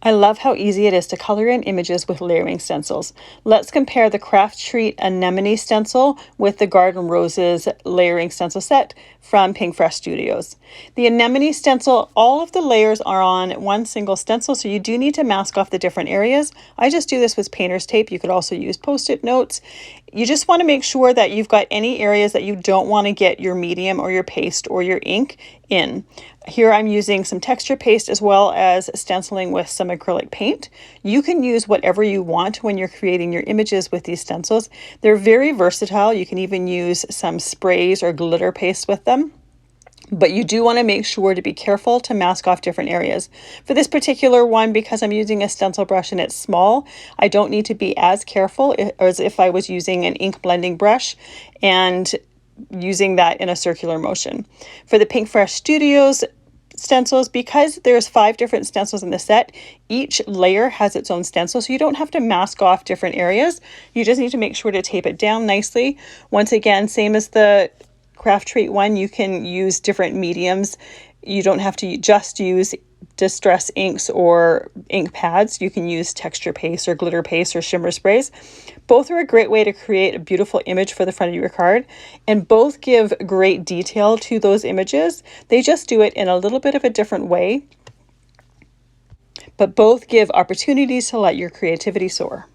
I love how easy it is to color in images with layering stencils. Let's compare the Craftreat Anemone stencil with the Garden Roses layering stencil set from Pinkfresh Studios. The Anemone stencil, all of the layers are on one single stencil, so you do need to mask off the different areas. I just do this with painter's tape. You could also use post-it notes. You just want to make sure that you've got any areas that you don't want to get your medium or your paste or your ink in. Here I'm using some texture paste as well as stenciling with some acrylic paint. You can use whatever you want when you're creating your images with these stencils. They're very versatile. You can even use some sprays or glitter paste with them. But you do want to make sure to be careful to mask off different areas. For this particular one, because I'm using a stencil brush and it's small, I don't need to be as careful as if I was using an ink blending brush and using that in a circular motion. For the Pinkfresh Studios stencils, because there's 5 different stencils in the set, each layer has its own stencil, so you don't have to mask off different areas. You just need to make sure to tape it down nicely. Once again, same as the Craftreat one, you can use different mediums. You don't have to just use distress inks or ink pads. You can use texture paste or glitter paste or shimmer sprays. Both are a great way to create a beautiful image for the front of your card, and both give great detail to those images. They just do it in a little bit of a different way, but both give opportunities to let your creativity soar.